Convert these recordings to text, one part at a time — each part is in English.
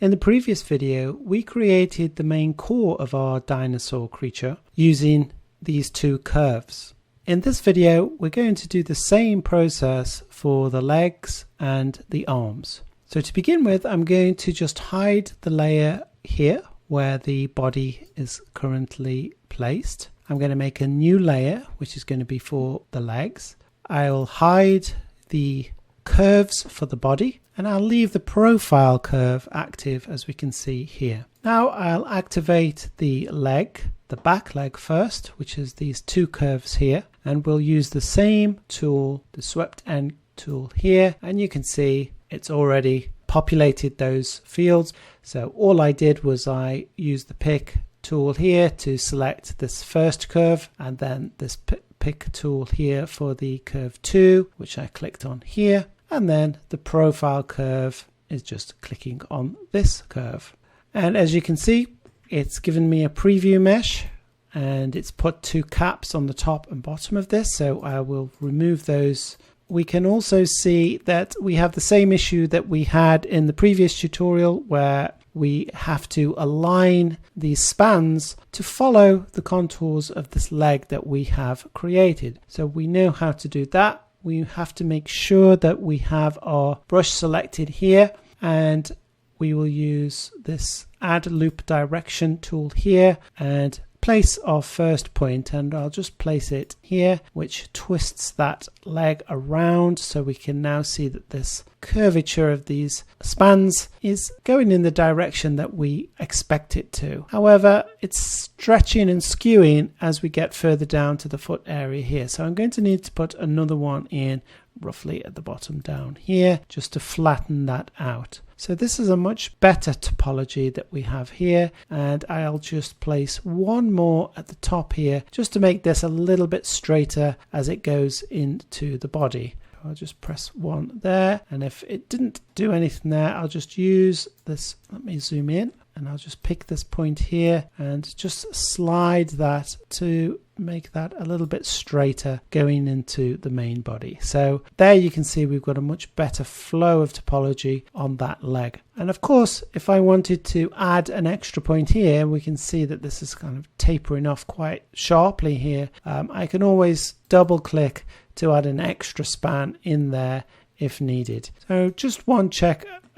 In the previous video, we created the main core of our dinosaur creature using these two curves. In this video, we're going to do the same process for the legs and the arms. So to begin with, I'm going to just hide the layer here where the body is currently placed. I'm going to make a new layer, which is going to be for the legs. I'll hide the curves for the body, and I'll leave the profile curve active, as we can see here. Now I'll activate the leg, the back leg first, which is these two curves here, and we'll use the same tool, the swept end tool here, and you can see it's already populated those fields. So all I did was I used the pick tool here to select this first curve, and then this pick tool here for the curve 2, which I clicked on here, and then the profile curve is just clicking on this curve. And as you can see, it's given me a preview mesh, and it's put two caps on the top and bottom of this, so I will remove those. We can also see that we have the same issue that we had in the previous tutorial, where we have to align these spans to follow the contours of this leg that we have created. So we know how to do that. We have to make sure that we have our brush selected here, and we will use this add loop direction tool here and place our first point, and I'll just place it here, which twists that leg around, so we can now see that this curvature of these spans is going in the direction that we expect it to. However, it's stretching and skewing as we get further down to the foot area here, so I'm going to need to put another one in roughly at the bottom down here just to flatten that out. So this is a much better topology that we have here, and I'll just place one more at the top here just to make this a little bit straighter as it goes into the body. I'll just press one there, and if it didn't do anything there, I'll just use this. Let me zoom in, and I'll just pick this point here and just slide that to make that a little bit straighter going into the main body. So there you can see we've got a much better flow of topology on that leg. And of course, if I wanted to add an extra point here, we can see that this is kind of tapering off quite sharply here. I can always double click to add an extra span in there if needed. So just one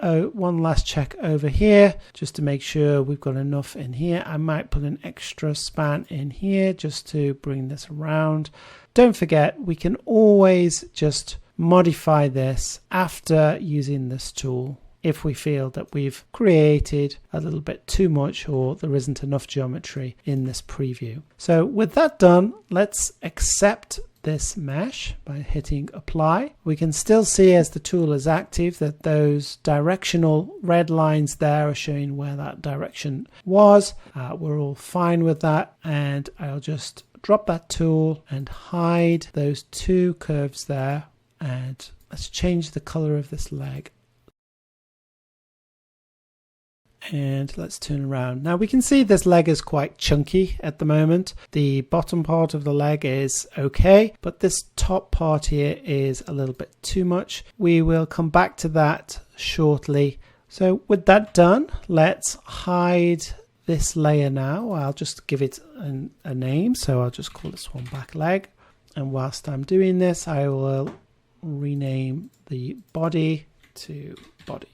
last check over here just to make sure we've got enough in here. I might put an extra span in here just to bring this around. Don't forget, we can always just modify this after using this tool if we feel that we've created a little bit too much or there isn't enough geometry in this preview. So with that done, let's accept this mesh by hitting apply. We can still see as the tool is active that those directional red lines there are showing where that direction was. We're all fine with that, and I'll just drop that tool and hide those two curves there, and let's change the color of this leg. And let's turn around. Now we can see this leg is quite chunky at the moment. The bottom part of the leg is okay, but this top part here is a little bit too much. We will come back to that shortly. So with that done, let's hide this layer now. I'll just give it a name, so I'll just call this one back leg. And whilst I'm doing this, I will rename the body to body.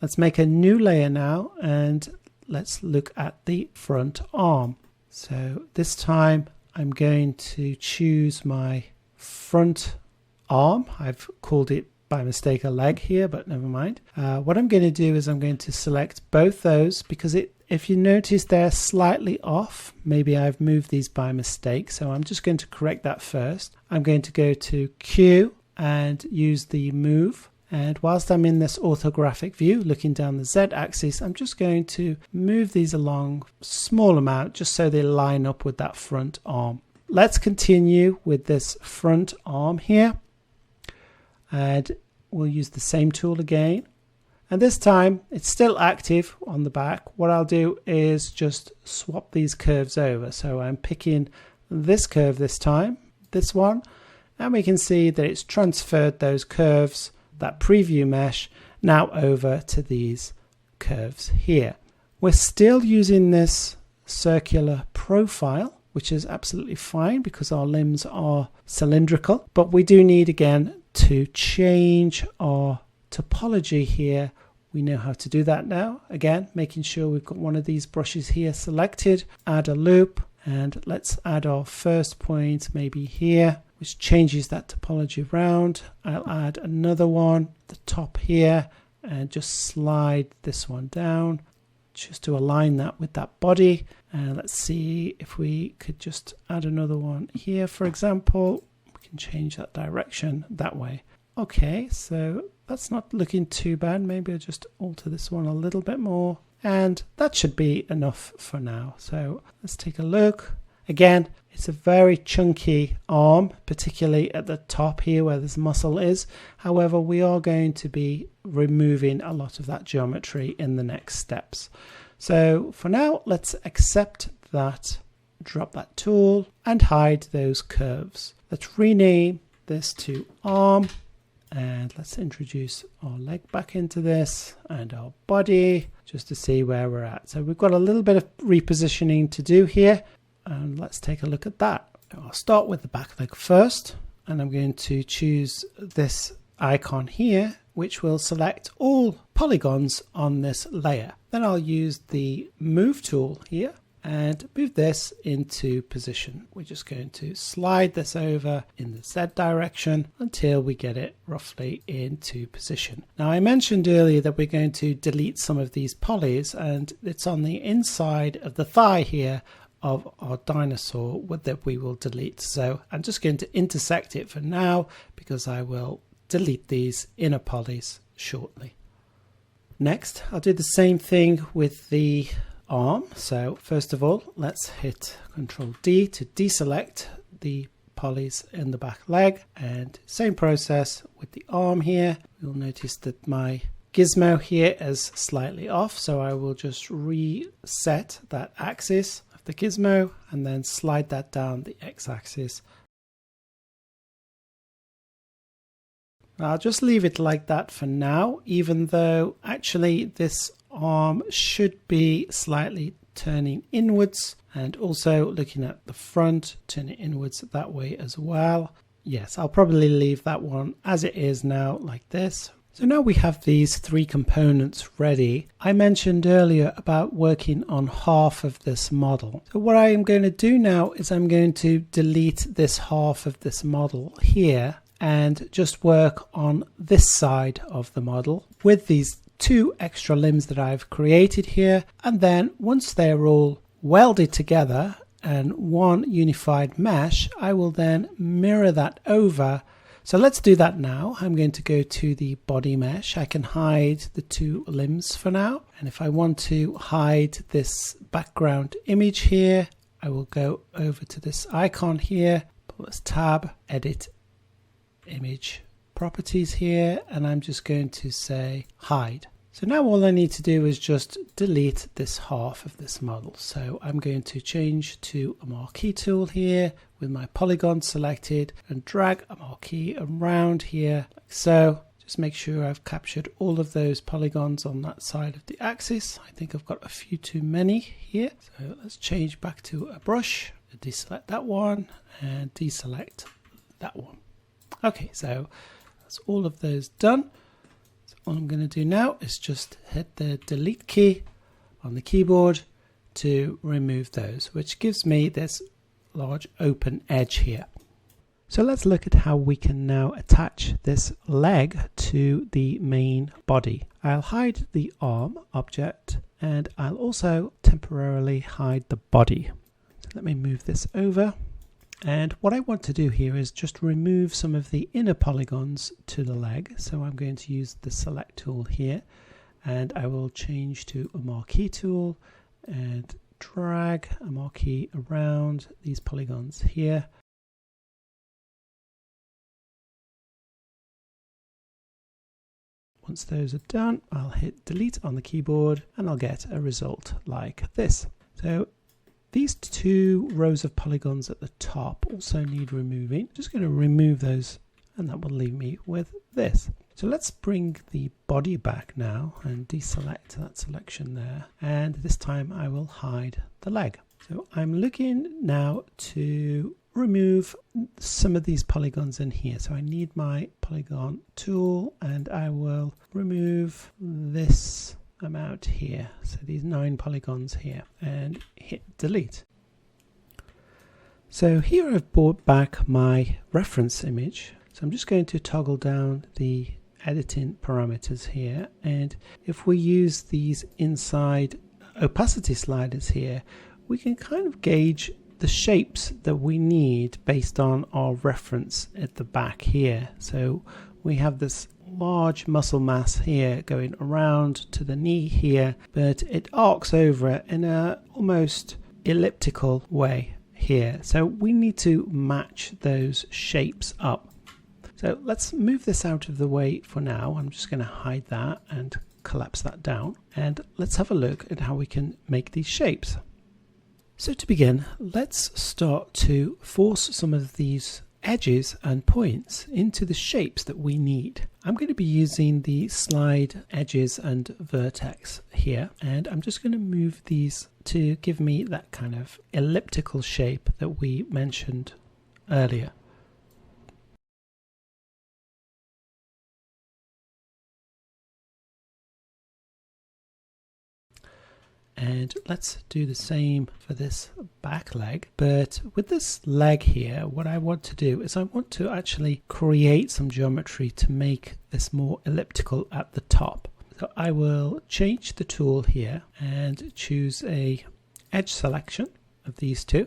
Let's make a new layer now, and let's look at the front arm. So this time I'm going to choose my front arm. I've called it by mistake a leg here, but never mind. What I'm going to do is I'm going to select both those, because if you notice they're slightly off, maybe I've moved these by mistake, so I'm just going to correct that first. I'm going to go to Q and use the move. And whilst I'm in this orthographic view looking down the Z axis, I'm just going to move these along a small amount just so they line up with that front arm. Let's continue with this front arm here, and we'll use the same tool again. And this time it's still active on the back. What I'll do is just swap these curves over. So I'm picking this curve this time, this one, and we can see that it's transferred those curves, that preview mesh, now over to these curves here. We're still using this circular profile, which is absolutely fine because our limbs are cylindrical, but we do need again to change our topology here. We know how to do that now. Again, making sure we've got one of these brushes here selected, add a loop, and let's add our first point maybe here, which changes that topology around. I'll add another one at the top here and just slide this one down just to align that with that body. And let's see if we could just add another one here, for example. We can change that direction that way. Okay, so that's not looking too bad. Maybe I'll just alter this one a little bit more, and that should be enough for now. So let's take a look. Again, it's a very chunky arm, particularly at the top here where this muscle is. However, we are going to be removing a lot of that geometry in the next steps. So for now, let's accept that, drop that tool and hide those curves. Let's rename this to arm. And let's introduce our leg back into this and our body just to see where we're at. So we've got a little bit of repositioning to do here, and let's take a look at that. I'll start with the back leg first, and I'm going to choose this icon here, which will select all polygons on this layer. Then I'll use the move tool here and move this into position. We're just going to slide this over in the Z direction until we get it roughly into position. Now I mentioned earlier that we're going to delete some of these polys, and it's on the inside of the thigh here of our dinosaur that we will delete. So I'm just going to intersect it for now because I will delete these inner polys shortly. Next, I'll do the same thing with the arm. So first of all, let's hit Ctrl D to deselect the polys in the back leg, and same process with the arm here. You'll notice that my gizmo here is slightly off, so I will just reset that axis of the gizmo and then slide that down the x-axis. I'll just leave it like that for now, even though actually this arm should be slightly turning inwards, and also looking at the front, turning inwards that way as well. Yes, I'll probably leave that one as it is now, like this. So now we have these three components ready. I mentioned earlier about working on half of this model. So what I am going to do now is I'm going to delete this half of this model here and just work on this side of the model with these two extra limbs that I've created here. And then once they're all welded together and one unified mesh, I will then mirror that over. So let's do that now. I'm going to go to the body mesh. I can hide the two limbs for now. And if I want to hide this background image here, I will go over to this icon here, pull this tab, edit image properties here, and I'm just going to say hide. So now all I need to do is just delete this half of this model. So I'm going to change to a marquee tool here with my polygon selected and drag a marquee around here like so. Just make sure I've captured all of those polygons on that side of the axis. I think I've got a few too many here. So let's change back to a brush, deselect that one and deselect that one. Okay, so that's all of those done. So all I'm going to do now is just hit the delete key on the keyboard to remove those, which gives me this large open edge here. So let's look at how we can now attach this leg to the main body. I'll hide the arm object and I'll also temporarily hide the body. So let me move this over. And what I want to do here is just remove some of the inner polygons to the leg. So I'm going to use the select tool here and I will change to a marquee tool and drag a marquee around these polygons here. Once those are done, I'll hit delete on the keyboard and I'll get a result like this. So these two rows of polygons at the top also need removing. Just going to remove those and that will leave me with this. So let's bring the body back now and deselect that selection there. And this time I will hide the leg. So I'm looking now to remove some of these polygons in here. So I need my polygon tool and I will remove this amount here. So these 9 polygons here and hit delete. So here I've brought back my reference image. So I'm just going to toggle down the editing parameters here, and if we use these inside opacity sliders here, we can kind of gauge the shapes that we need based on our reference at the back here. So we have this large muscle mass here going around to the knee here, but it arcs over in a almost elliptical way here. So we need to match those shapes up. So let's move this out of the way for now. I'm just going to hide that and collapse that down. And let's have a look at how we can make these shapes. So to begin, let's start to force some of these edges and points into the shapes that we need. I'm going to be using the slide edges and vertex here, and I'm just going to move these to give me that kind of elliptical shape that we mentioned earlier. And let's do the same for this back leg. But with this leg here, what I want to do is I want to actually create some geometry to make this more elliptical at the top. So I will change the tool here and choose a edge selection of these two.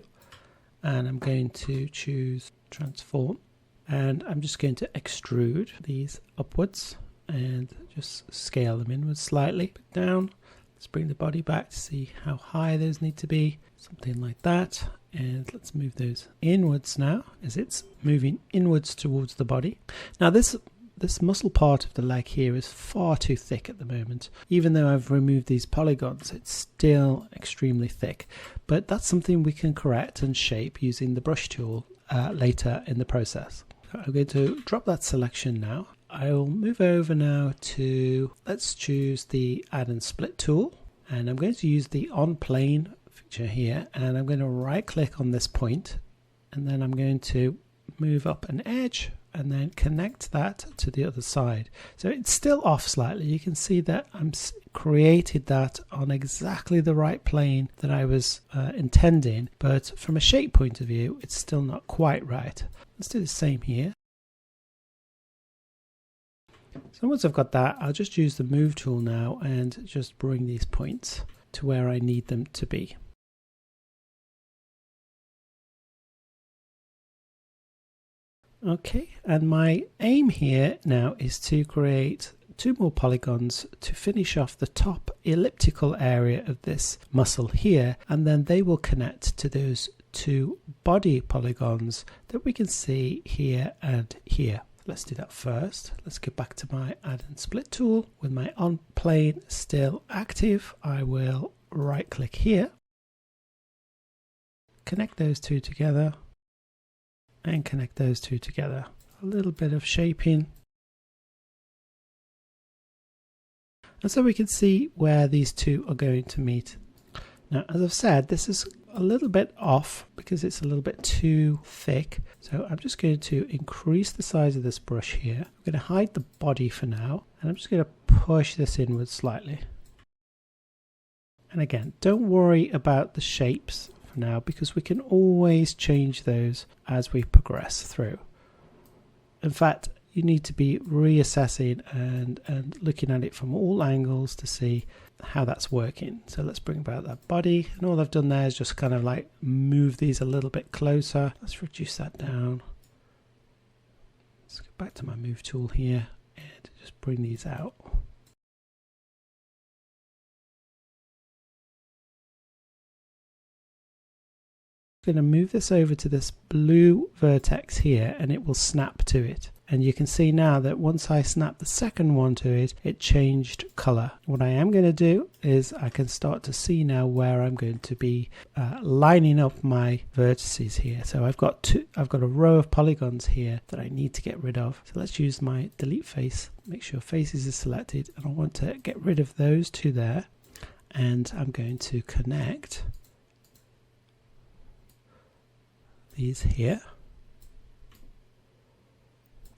And I'm going to choose transform. And I'm just going to extrude these upwards and just scale them inwards slightly, down. Let's bring the body back to see how high those need to be, something like that. And let's move those inwards now, as it's moving inwards towards the body. Now this muscle part of the leg here is far too thick at the moment. Even though I've removed these polygons, it's still extremely thick. But that's something we can correct and shape using the brush tool later in the process. So I'm going to drop that selection now. I'll move over now to, let's choose the add and split tool, and I'm going to use the on plane feature here, and I'm going to right click on this point, and then I'm going to move up an edge and then connect that to the other side. So it's still off slightly. You can see that I'm created that on exactly the right plane that I was intending, but from a shape point of view, it's still not quite right. Let's do the same here. So once I've got that, I'll just use the move tool now and just bring these points to where I need them to be. Okay, and my aim here now is to create 2 more polygons to finish off the top elliptical area of this muscle here, and then they will connect to those 2 body polygons that we can see here and here. Let's do that first. Let's get back to my add and split tool. With my on plane still active, I will right click here, connect those 2 together, and connect those 2 together. A little bit of shaping. And so we can see where these 2 are going to meet. Now, as I've said, this is a little bit off because it's a little bit too thick. So I'm just going to increase the size of this brush here. I'm going to hide the body for now, and I'm just going to push this inwards slightly. And again, don't worry about the shapes for now because we can always change those as we progress through. In fact, you need to be reassessing and looking at it from all angles to see how that's working. So let's bring about that body, and all I've done there is just kind of like move these a little bit closer. Let's reduce that down. Let's go back to my move tool here and just bring these out. I'm going to move this over to this blue vertex here, and it will snap to it. And you can see now that once I snap the second one to it, it changed color. What I am going to do is I can start to see now where I'm going to be lining up my vertices here. So I've got a row of polygons here that I need to get rid of. So let's use my delete face, make sure faces are selected, and I want to get rid of those two there. And I'm going to connect these here.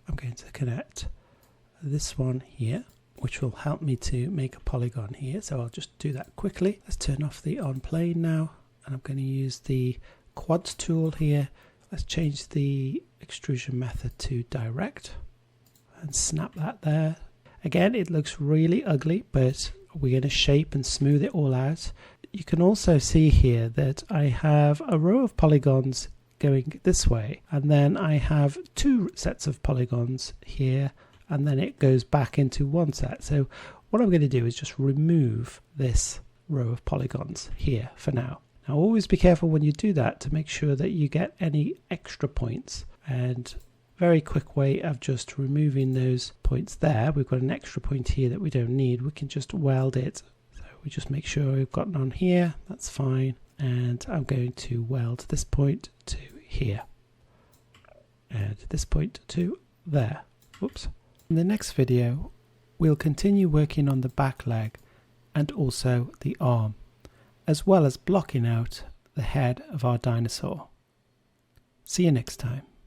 I'm going to connect this one here, which will help me to make a polygon here. So I'll just do that quickly. Let's turn off the on plane now, and I'm going to use the quads tool here. Let's change the extrusion method to direct and snap that there. Again, it looks really ugly, but we're going to shape and smooth it all out. You can also see here that I have a row of polygons going this way, and then I have two sets of polygons here, and then it goes back into one set. So what I'm going to do is just remove this row of polygons here for now. Now always be careful when you do that to make sure that you get any extra points, and very quick way of just removing those points there. We've got an extra point here that we don't need. We can just weld it. So we just make sure we've got none here. That's fine. And I'm going to weld this point to here and this point to there. Whoops. In the next video, we'll continue working on the back leg and also the arm, as well as blocking out the head of our dinosaur. See you next time.